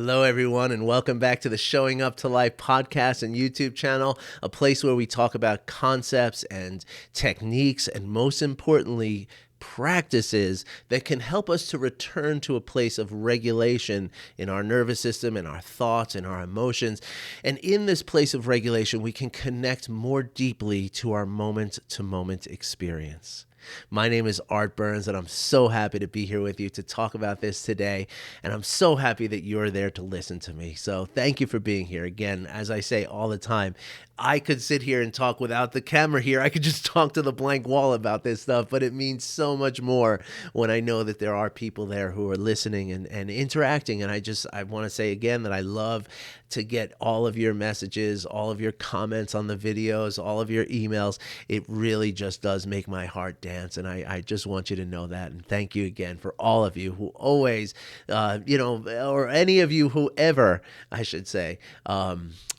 Hello, everyone, and welcome back to the Showing Up to Life podcast and YouTube channel, a place where we talk about concepts and techniques, and most importantly, practices that can help us to return to a place of regulation in our nervous system, in our thoughts, in our emotions. And in this place of regulation, we can connect more deeply to our moment-to-moment experience. My name is Art Burns, and I'm so happy to be here with you to talk about this today. And I'm so happy that you're there to listen to me. So thank you for being here. Again, as I say all the time, I could sit here and talk without the camera here. I could just talk to the blank wall about this stuff, but it means so much more when I know that there are people there who are listening and interacting. And I want to say again that I love to get all of your messages, all of your comments on the videos, all of your emails. It really just does make my heart dance. And I just want you to know that. And thank you again for all of you who always, or any of you who ever, I should say,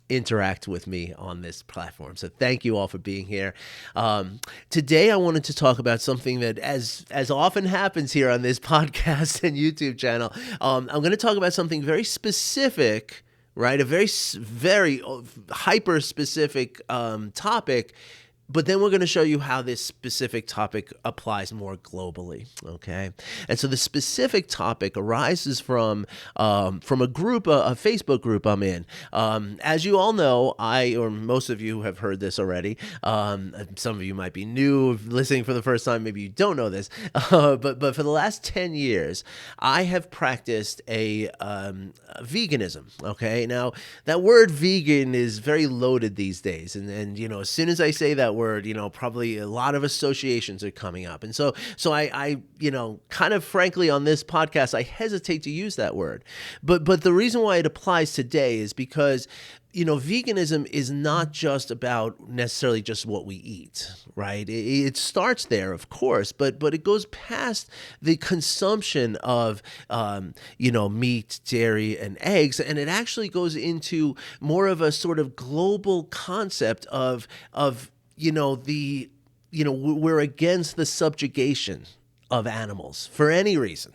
interact with me on this platform. So thank you all for being here. Today I wanted to talk about something that as often happens here on this podcast and YouTube channel. I'm going to talk about something very specific, right? A very hyper specific topic. But then we're going to show you how this specific topic applies more globally, okay? And so the specific topic arises from a group, a Facebook group I'm in. As you all know, or most of you have heard this already. Some of you might be new, listening for the first time. Maybe you don't know this. But for the last 10 years, I have practiced veganism, okay? Now, that word vegan is very loaded these days. And as soon as I say that word, probably a lot of associations are coming up. And so I kind of frankly on this podcast, I hesitate to use that word. But the reason why it applies today is because veganism is not just about necessarily just what we eat, right? It starts there, of course, but it goes past the consumption of, meat, dairy, and eggs, and it actually goes into more of a sort of global concept of we're against the subjugation of animals for any reason.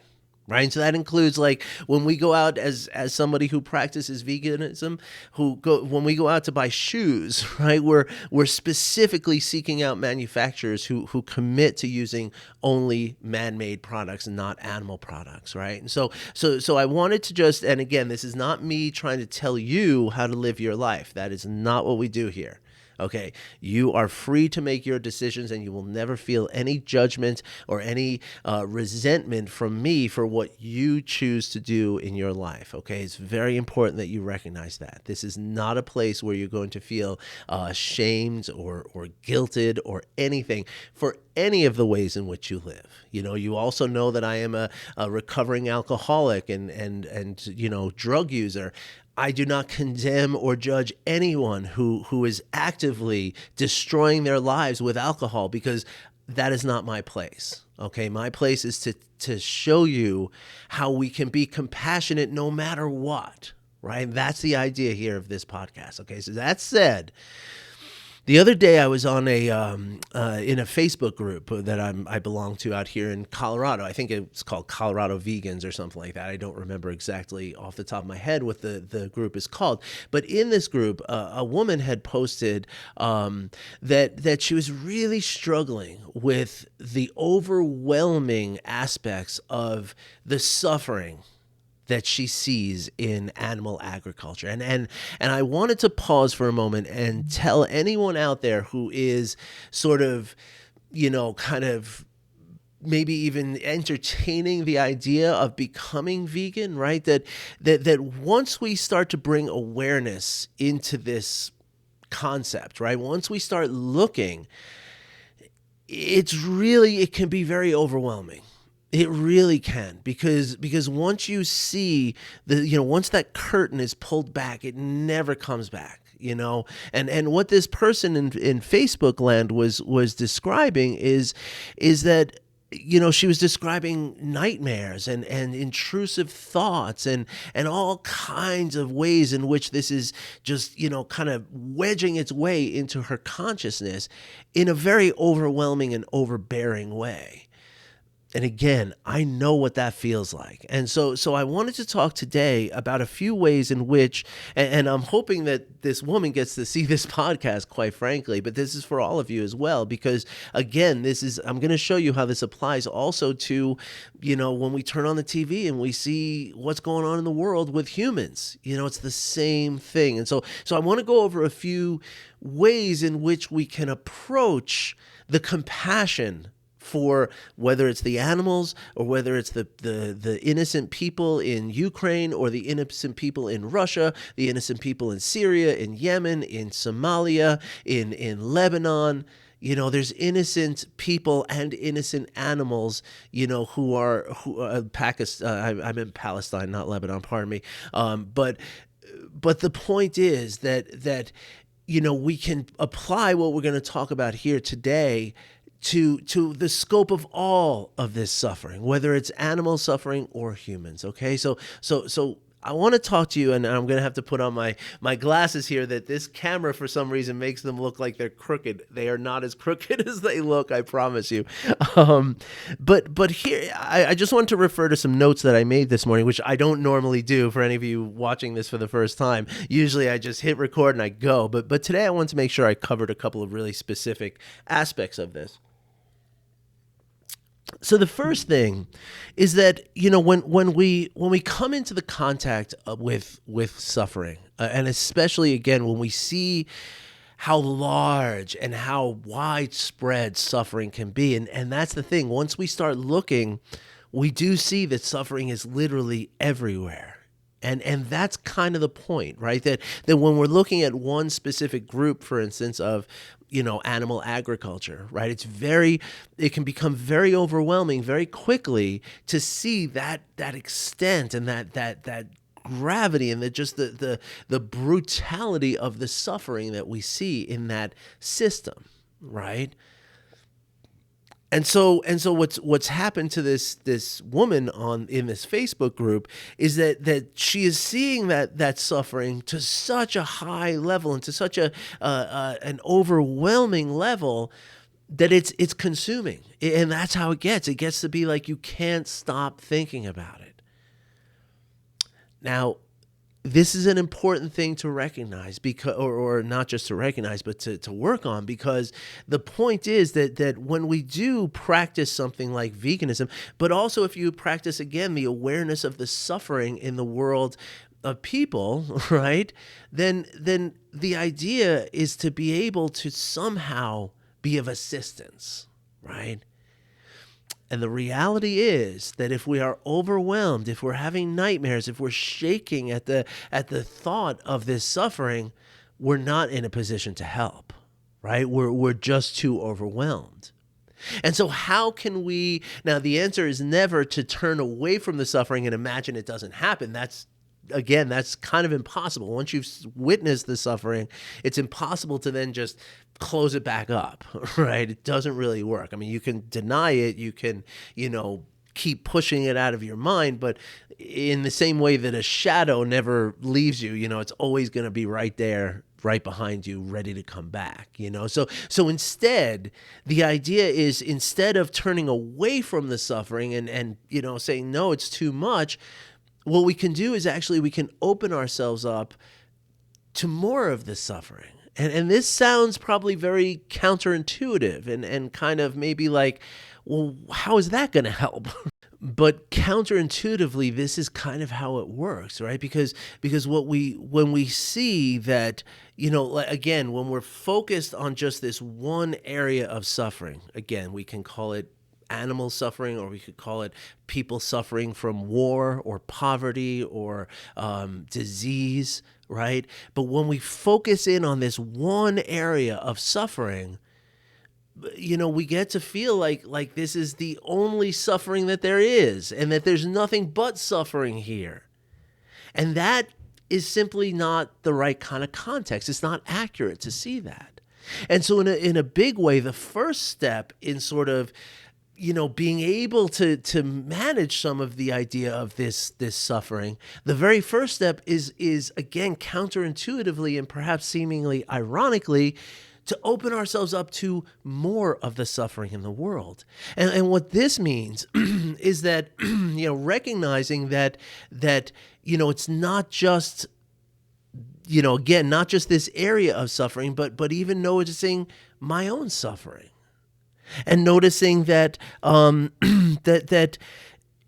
Right. And so that includes like when we go out as somebody who practices veganism, when we go out to buy shoes, right, we're specifically seeking out manufacturers who commit to using only man-made products and not animal products. Right. And so I wanted to and again, this is not me trying to tell you how to live your life. That is not what we do here. Okay, you are free to make your decisions, and you will never feel any judgment or any resentment from me for what you choose to do in your life. Okay, it's very important that you recognize that. This is not a place where you're going to feel shamed or guilted or anything for any of the ways in which you live. You also know that I am a recovering alcoholic and drug user. I do not condemn or judge anyone who is actively destroying their lives with alcohol, because that is not my place. Okay, my place is to show you how we can be compassionate no matter what, right? That's the idea here of this podcast. Okay, so that said, the other day I was on in a Facebook group that I belong to out here in Colorado. I think it's called Colorado Vegans or something like that. I don't remember exactly off the top of my head what the group is called. But in this group, a woman had posted that she was really struggling with the overwhelming aspects of the suffering that she sees in animal agriculture. And I wanted to pause for a moment and tell anyone out there who is sort of, kind of maybe even entertaining the idea of becoming vegan, right? That once we start to bring awareness into this concept, right? Once we start looking, it can be very overwhelming. It really can, because once you see once that curtain is pulled back, it never comes back, and what this person in Facebook land was describing is that she was describing nightmares and intrusive thoughts and all kinds of ways in which this is just, kind of wedging its way into her consciousness in a very overwhelming and overbearing way. And again, I know what that feels like. And so I wanted to talk today about a few ways in which, and I'm hoping that this woman gets to see this podcast, quite frankly, but this is for all of you as well, because again, I'm going to show you how this applies also to, when we turn on the TV and we see what's going on in the world with humans, it's the same thing. And so I want to go over a few ways in which we can approach the compassion for whether it's the animals or whether it's the innocent people in Ukraine or the innocent people in Russia, the innocent people in Syria, in Yemen, in Somalia, in Lebanon. There's innocent people and innocent animals, Pakistan. I'm in Palestine, not Lebanon. Pardon me. But the point is that we can apply what we're going to talk about here today to the scope of all of this suffering, whether it's animal suffering or humans. Okay, so I want to talk to you, and I'm going to have to put on my glasses here. That this camera, for some reason, makes them look like they're crooked. They are not as crooked as they look, I promise you. But here, I just want to refer to some notes that I made this morning, which I don't normally do for any of you watching this for the first time. Usually, I just hit record and I go. But today, I want to make sure I covered a couple of really specific aspects of this. So the first thing is that when we come into the contact with suffering, and especially again when we see how large and how widespread suffering can be, and that's the thing. Once we start looking, we do see that suffering is literally everywhere. And that's kind of the point, right? That when we're looking at one specific group, for instance, of animal agriculture, right? It can become very overwhelming very quickly to see that extent and that gravity and the brutality of the suffering that we see in that system, right? And so what's happened to this woman in this Facebook group is that she is seeing that suffering to such a high level and to such an overwhelming level that it's consuming. And that's how it gets. It gets to be like you can't stop thinking about it. Now, this is an important thing to recognize, because, or not just to recognize, but to work on, because the point is that when we do practice something like veganism, but also if you practice, again, the awareness of the suffering in the world of people, right, then the idea is to be able to somehow be of assistance, right? And the reality is that if we are overwhelmed, if we're having nightmares, if we're shaking at the thought of this suffering, we're not in a position to help, right? We're just too overwhelmed. And so how can we, now the answer is never to turn away from the suffering and imagine it doesn't happen. That's kind of impossible. Once you've witnessed the suffering, it's impossible to then just close it back up, right? It doesn't really work. I mean, you can deny it, you can, keep pushing it out of your mind, but in the same way that a shadow never leaves you, it's always going to be right there, right behind you, ready to come back, So instead, the idea is, instead of turning away from the suffering and saying, no, it's too much, what we can do is actually we can open ourselves up to more of the suffering. And this sounds probably very counterintuitive and kind of maybe like, well, how is that going to help? But counterintuitively, this is kind of how it works, right? Because when we see that, again, when we're focused on just this one area of suffering, again, we can call it animal suffering, or we could call it people suffering from war or poverty or disease, right? But when we focus in on this one area of suffering, we get to feel like this is the only suffering that there is, and that there's nothing but suffering here. And that is simply not the right kind of context. It's not accurate to see that. And so in a big way, the first step in sort of being able to manage some of the idea of this suffering, the very first step is again, counterintuitively and perhaps seemingly ironically, to open ourselves up to more of the suffering in the world. And what this means is that, recognizing that, it's not just, again, not just this area of suffering, but even noticing my own suffering and noticing that, that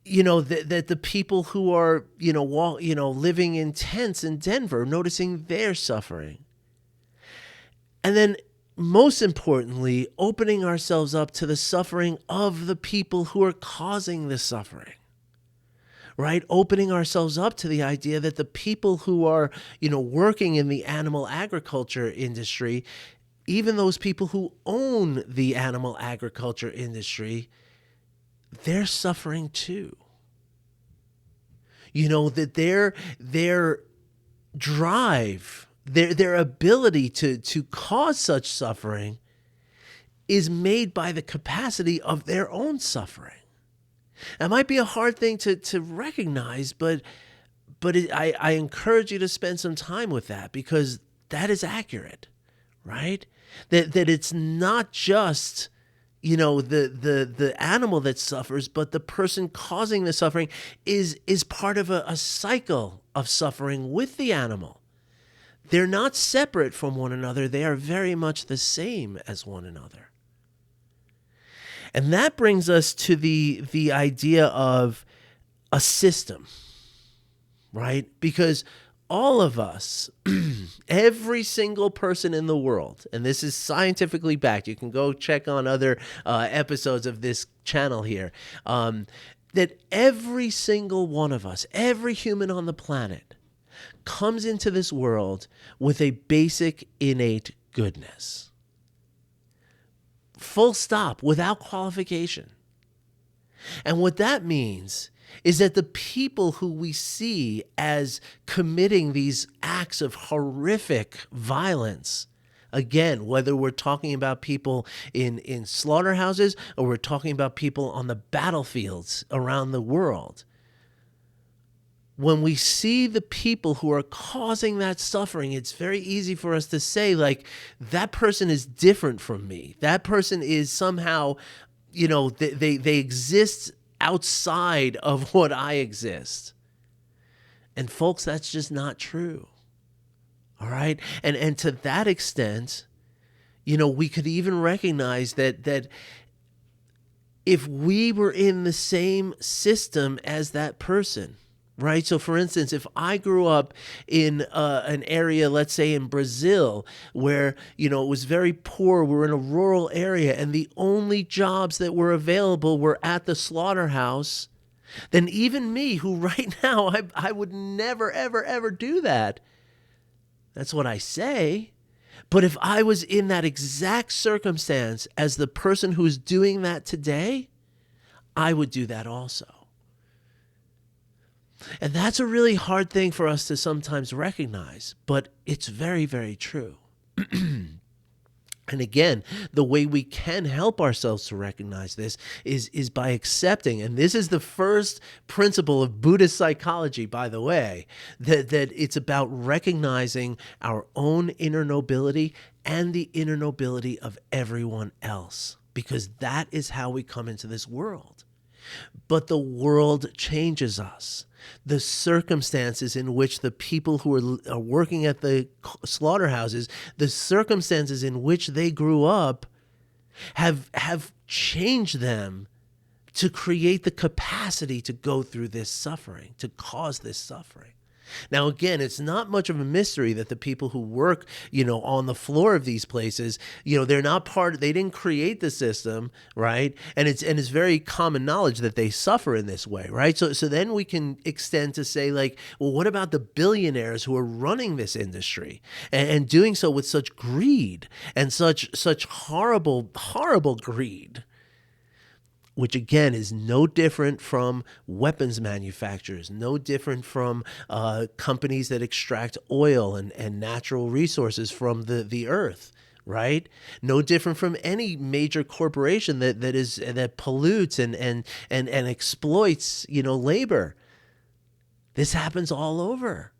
the people who are, living in tents in Denver, noticing their suffering. And then most importantly, opening ourselves up to the suffering of the people who are causing the suffering, right? Opening ourselves up to the idea that the people who are, working in the animal agriculture industry, even those people who own the animal agriculture industry, they're suffering too. That their drive, their ability to cause such suffering is made by the capacity of their own suffering. It might be a hard thing to recognize, but I encourage you to spend some time with that, because that is accurate, right? That it's not just the animal that suffers, but the person causing the suffering is part of a cycle of suffering with the animal. They're not separate from one another. They are very much the same as one another. And that brings us to the idea of a system, right? Because all of us, every single person in the world, and this is scientifically backed, you can go check on other episodes of this channel here, that every single one of us, every human on the planet, comes into this world with a basic innate goodness. Full stop, without qualification. And what that means is that the people who we see as committing these acts of horrific violence, again, whether we're talking about people in slaughterhouses or we're talking about people on the battlefields around the world, when we see the people who are causing that suffering, it's very easy for us to say, like, that person is different from me. That person is somehow, they exist outside of what I exist. And folks, that's just not true. All right? And to that extent, we could even recognize that if we were in the same system as that person, right? So for instance, if I grew up in an area, let's say in Brazil, where, it was very poor, we're in a rural area, and the only jobs that were available were at the slaughterhouse, then even me, who right now, I would never, ever, ever do that. That's what I say. But if I was in that exact circumstance as the person who's doing that today, I would do that also. And that's a really hard thing for us to sometimes recognize, but it's very, very true. And again, the way we can help ourselves to recognize this is by accepting, and this is the first principle of Buddhist psychology, by the way, that it's about recognizing our own inner nobility and the inner nobility of everyone else, because that is how we come into this world. But the world changes us. The circumstances in which the people who are working at the slaughterhouses, the circumstances in which they grew up have changed them to create the capacity to go through this suffering, to cause this suffering. Now, again, it's not much of a mystery that the people who work, on the floor of these places, they're not they didn't create the system, right? And it's very common knowledge that they suffer in this way, right? So then we can extend to say, like, well, what about the billionaires who are running this industry and doing so with such greed and such horrible, horrible greed? Which again is no different from weapons manufacturers, no different from companies that extract oil and natural resources from the earth, right? No different from any major corporation that pollutes and exploits, labor. This happens all over.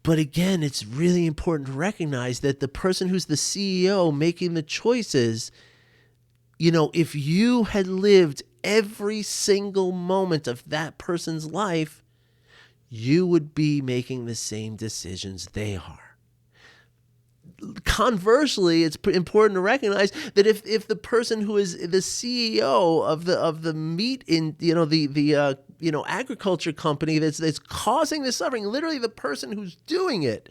But again, it's really important to recognize that the person who's the CEO making the choices, if you had lived every single moment of that person's life, you would be making the same decisions they are. Conversely, it's important to recognize that if the person who is the CEO of the meat in the agriculture company that's causing the suffering, literally the person who's doing it,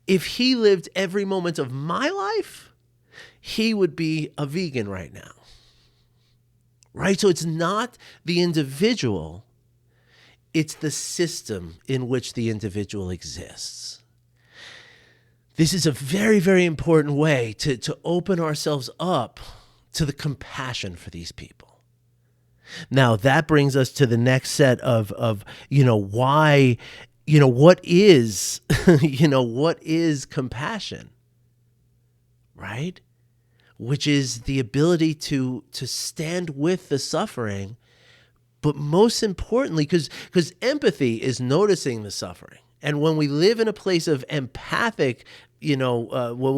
if he lived every moment of my life, he would be a vegan right now. Right? So it's not the individual, it's the system in which the individual exists. This is a very, very important way to open ourselves up to the compassion for these people. Now, that brings us to the next set of why, what is, what is compassion, right? Which is the ability to stand with the suffering, but most importantly, because empathy is noticing the suffering. And when we live in a place of empathic, when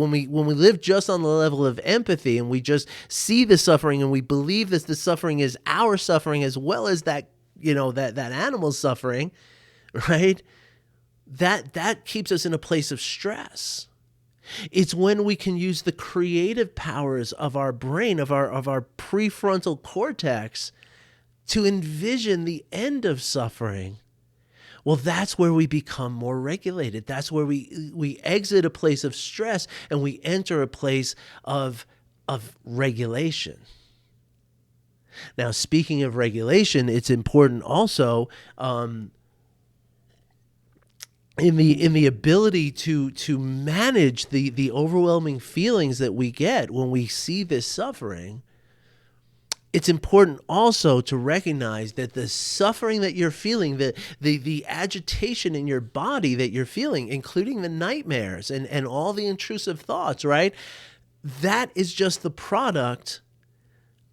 we live just on the level of empathy and we just see the suffering and we believe that the suffering is our suffering as well as that, that animal's suffering, right? That keeps us in a place of stress. It's when we can use the creative powers of our brain, of our prefrontal cortex, to envision the end of suffering. Well, that's where we become more regulated. That's where we exit a place of stress and we enter a place of regulation. Now, speaking of regulation, it's important also in the ability to manage the overwhelming feelings that we get when we see this suffering. It's important also to recognize that the suffering that you're feeling, the agitation in your body that you're feeling, including the nightmares and all the intrusive thoughts, right? That is just the product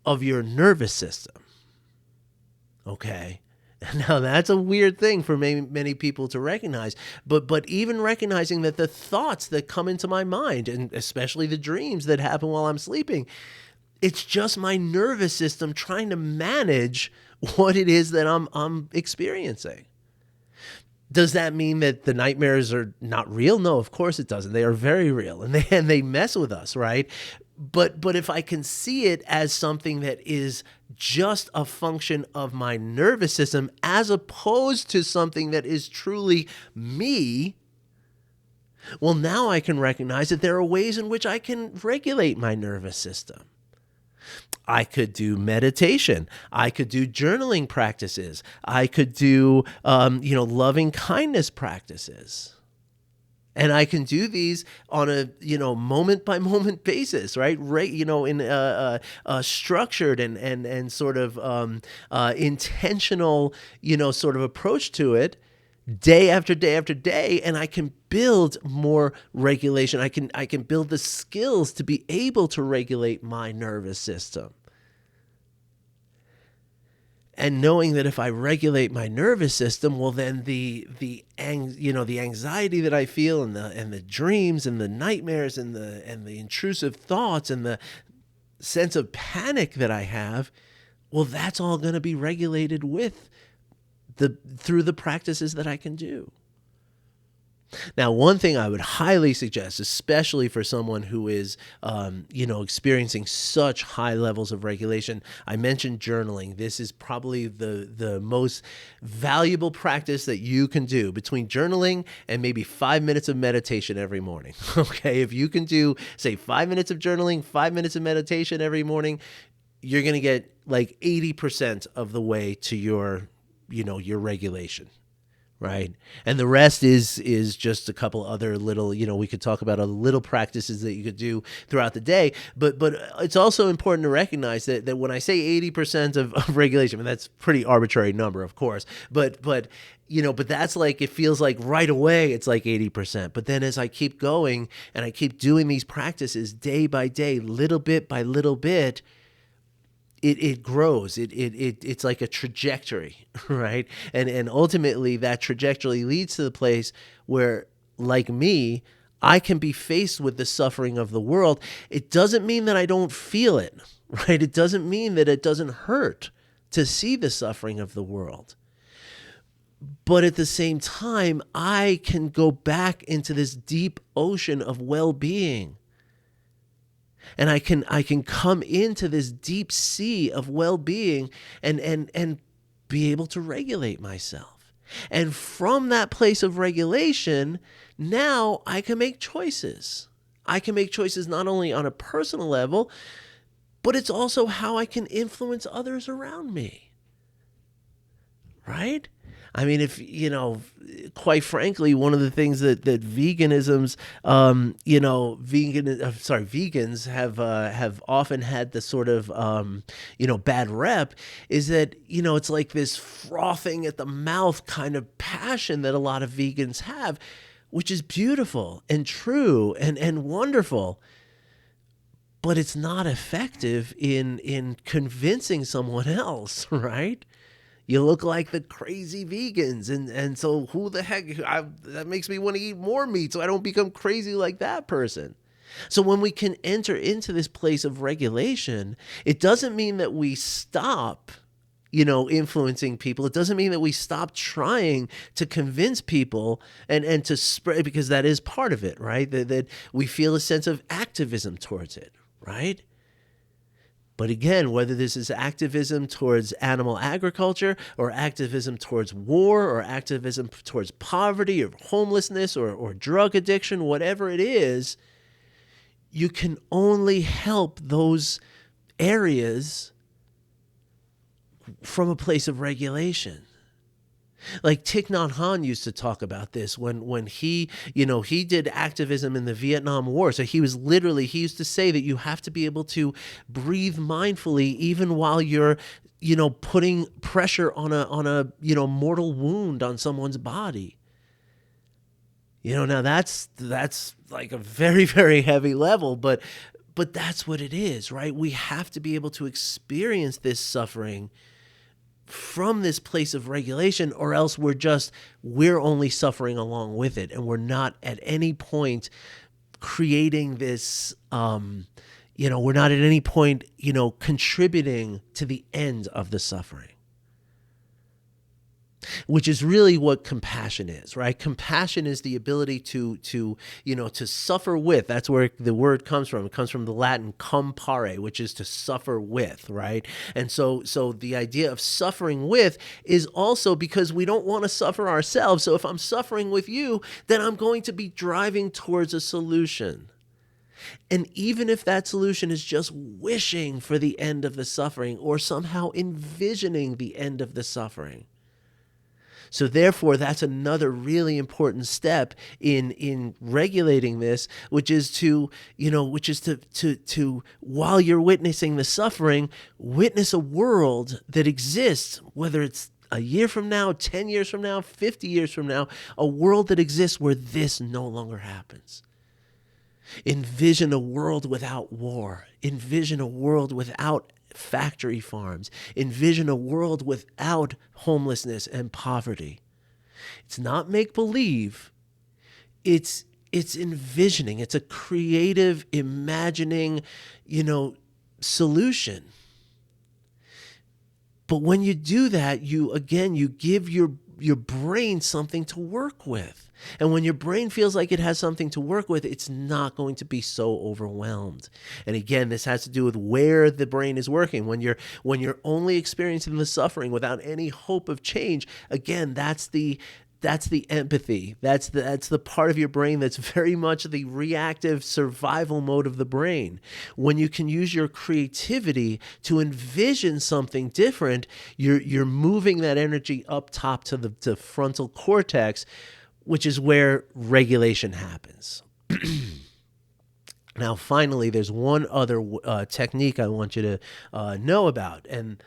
of your nervous system. Okay? Now, that's a weird thing for many people to recognize, but even recognizing that the thoughts that come into my mind, and especially the dreams that happen while I'm sleeping, it's just my nervous system trying to manage what it is that I'm experiencing. Does that mean that the nightmares are not real? No, of course it doesn't. They are very real, and they mess with us, right? But if I can see it as something that is just a function of my nervous system as opposed to something that is truly me, well, now I can recognize that there are ways in which I can regulate my nervous system. I could do meditation. I could do journaling practices. I could do, loving kindness practices. And I can do these on a, moment by moment basis, right? In a structured and sort of intentional, sort of approach to it. Day after day after day, and I can build more regulation. I can build the skills to be able to regulate my nervous system. And knowing that if I regulate my nervous system, well, then the anxiety that I feel and the dreams and the nightmares and the intrusive thoughts and the sense of panic that I have, well, that's all going to be regulated through the practices that I can do. Now, one thing I would highly suggest, especially for someone who is, experiencing such high levels of regulation, I mentioned journaling. This is probably the most valuable practice that you can do between journaling and maybe 5 minutes of meditation every morning. Okay, if you can do, say, 5 minutes of journaling, 5 minutes of meditation every morning, you're going to get like 80% of the way to your regulation, right? And the rest is just a couple other little, we could talk about other little practices that you could do throughout the day. But it's also important to recognize that when I say 80% of regulation, I mean, that's a pretty arbitrary number, of course. But that's like, it feels like right away it's like 80%. But then as I keep going and I keep doing these practices day by day, little bit by little bit, it grows. It's like a trajectory, right? And ultimately that trajectory leads to the place where, like me, I can be faced with the suffering of the world. It doesn't mean that I don't feel it, right? It doesn't mean that it doesn't hurt to see the suffering of the world. But at the same time, I can go back into this deep ocean of well-being. And I can come into this deep sea of well-being and be able to regulate myself. And from that place of regulation, now I can make choices. I can make choices not only on a personal level, but it's also how I can influence others around me. Right? I mean, if, quite frankly, one of the things that veganism's, vegans have often had the sort of, bad rep is that, it's like this frothing at the mouth kind of passion that a lot of vegans have, which is beautiful and true and wonderful. But it's not effective in convincing someone else, right? You look like the crazy vegans, and so who the heck? That makes me want to eat more meat so I don't become crazy like that person. So when we can enter into this place of regulation, it doesn't mean that we stop, influencing people. It doesn't mean that we stop trying to convince people and to spread, because that is part of it, right? That we feel a sense of activism towards it, right? But again, whether this is activism towards animal agriculture or activism towards war or activism towards poverty or homelessness or drug addiction, whatever it is, you can only help those areas from a place of regulation. Like Thich Nhat Hanh used to talk about this when he did activism in the Vietnam War. So he used to say that you have to be able to breathe mindfully even while you're, putting pressure on a mortal wound on someone's body. Now that's like a very, very heavy level, but that's what it is, right? We have to be able to experience this suffering from this place of regulation, or else we're only suffering along with it, and we're not at any point creating this, we're not at any point, contributing to the end of the suffering. Which is really what compassion is, right? Compassion is the ability to suffer with. That's where the word comes from. It comes from the Latin compare, which is to suffer with, right? And so the idea of suffering with is also because we don't want to suffer ourselves. So if I'm suffering with you, then I'm going to be driving towards a solution. And even if that solution is just wishing for the end of the suffering or somehow envisioning the end of the suffering. So therefore, that's another really important step in regulating this, which is to while you're witnessing the suffering, witness a world that exists, whether it's a year from now, 10 years from now, 50 years from now, a world that exists where this no longer happens. Envision a world without war. Envision a world without factory farms. Envision a world without homelessness and poverty. It's not make-believe. It's envisioning. It's a creative, imagining, solution. But when you do that, you give your brain something to work with. And when your brain feels like it has something to work with, it's not going to be so overwhelmed. And again, this has to do with where the brain is working. When you're only experiencing the suffering without any hope of change, again, that's the empathy. That's the part of your brain that's very much the reactive survival mode of the brain. When you can use your creativity to envision something different, you're moving that energy up top to the frontal cortex, which is where regulation happens. Now, finally, there's one other technique I want you to know about, and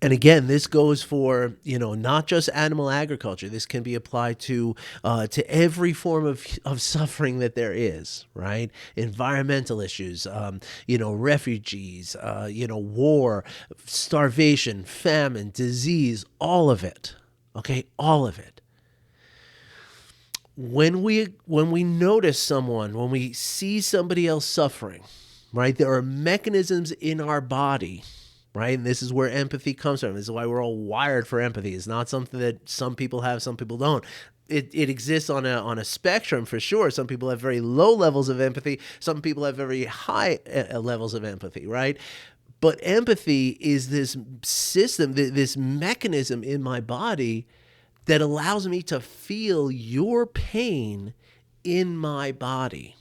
And again, this goes for, not just animal agriculture. This can be applied to every form of suffering that there is, right? Environmental issues, refugees, war, starvation, famine, disease, all of it. Okay, all of it. When we notice someone, when we see somebody else suffering, right? There are mechanisms in our body, right? And this is where empathy comes from. This is why we're all wired for empathy. It's not something that some people have, some people don't. It exists on a spectrum for sure. Some people have very low levels of empathy. Some people have very high levels of empathy, right? But empathy is this system, this mechanism in my body that allows me to feel your pain in my body.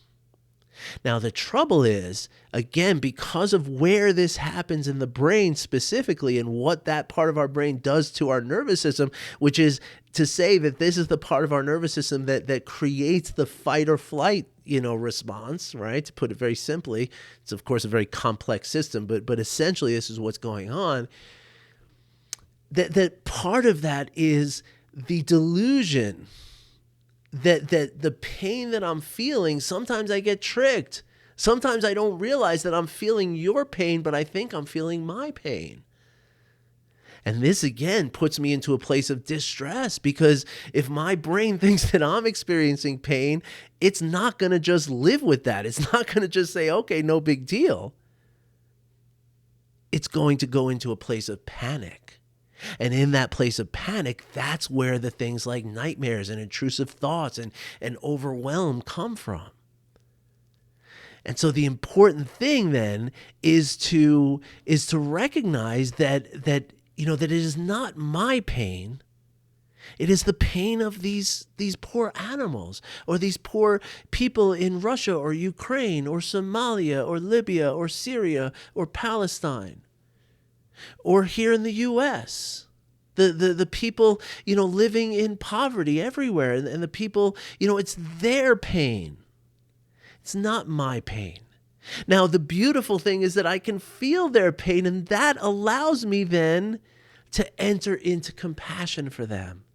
Now, the trouble is, again, because of where this happens in the brain specifically and what that part of our brain does to our nervous system, which is to say that this is the part of our nervous system that creates the fight or flight, response, right? To put it very simply, it's of course a very complex system, but essentially this is what's going on. That part of that is the delusion that the pain that I'm feeling, sometimes I get tricked. Sometimes I don't realize that I'm feeling your pain, but I think I'm feeling my pain. And this, again, puts me into a place of distress, because if my brain thinks that I'm experiencing pain, it's not going to just live with that. It's not going to just say, okay, no big deal. It's going to go into a place of panic. And in that place of panic, that's where the things like nightmares and intrusive thoughts and overwhelm come from. And so the important thing then is to recognize that it is not my pain. It is the pain of these poor animals, or these poor people in Russia or Ukraine or Somalia or Libya or Syria or Palestine. Or here in the U.S., the people, living in poverty everywhere, and the people, it's their pain. It's not my pain. Now, the beautiful thing is that I can feel their pain, and that allows me then to enter into compassion for them.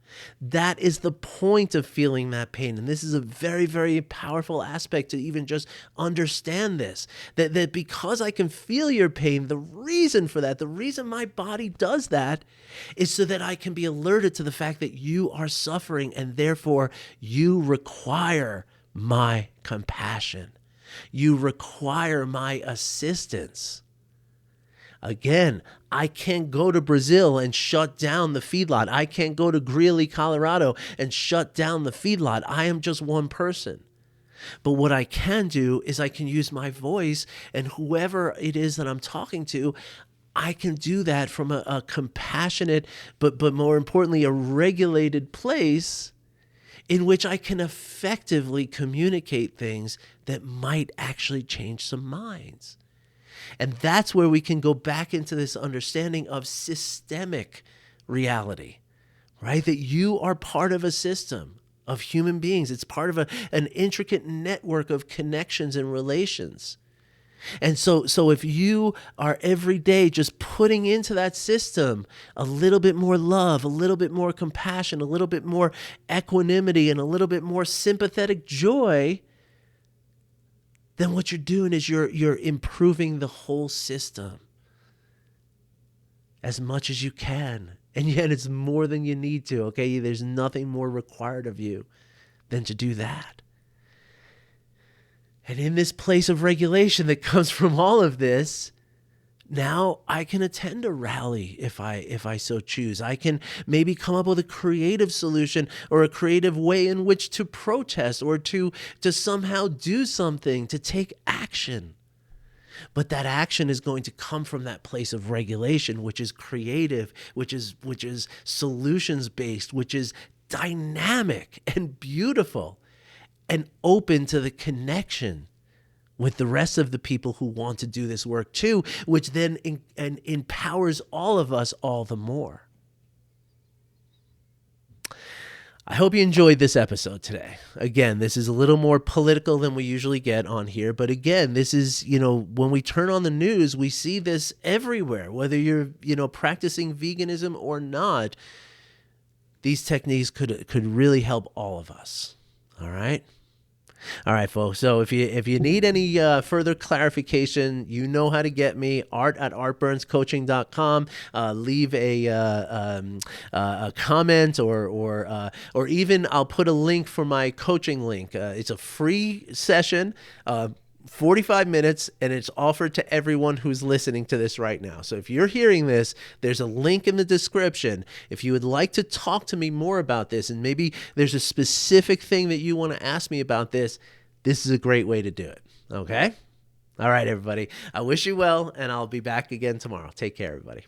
That is the point of feeling that pain. And this is a very, very powerful aspect to even just understand this. That because I can feel your pain, the reason for that, the reason my body does that is so that I can be alerted to the fact that you are suffering, and therefore you require my compassion. You require my assistance. Again, I can't go to Brazil and shut down the feedlot. I can't go to Greeley, Colorado and shut down the feedlot. I am just one person. But what I can do is I can use my voice, and whoever it is that I'm talking to, I can do that from a compassionate, but more importantly, a regulated place in which I can effectively communicate things that might actually change some minds. And that's where we can go back into this understanding of systemic reality, right? That you are part of a system of human beings. It's part of an intricate network of connections and relations. And so if you are every day just putting into that system a little bit more love, a little bit more compassion, a little bit more equanimity, and a little bit more sympathetic joy, then what you're doing is you're improving the whole system as much as you can. And yet it's more than you need to, okay? There's nothing more required of you than to do that. And in this place of regulation that comes from all of this, now I can attend a rally if I so choose. I can maybe come up with a creative solution or a creative way in which to protest or to somehow do something, to take action. But that action is going to come from that place of regulation, which is creative, which is solutions-based, which is dynamic and beautiful and open to the connection with the rest of the people who want to do this work too, which then empowers all of us all the more. I hope you enjoyed this episode today. Again, this is a little more political than we usually get on here. But again, this is, when we turn on the news, we see this everywhere, whether you're, practicing veganism or not. These techniques could really help all of us. All right. All right, folks. So if you need any further clarification, you know how to get me, art@artburnscoaching.com. Leave a comment or even I'll put a link for my coaching link. It's a free session. 45 minutes, and it's offered to everyone who's listening to this right now. So if you're hearing this, there's a link in the description. If you would like to talk to me more about this, and maybe there's a specific thing that you want to ask me about this is a great way to do it. Okay? All right, everybody. I wish you well, and I'll be back again tomorrow. Take care, everybody.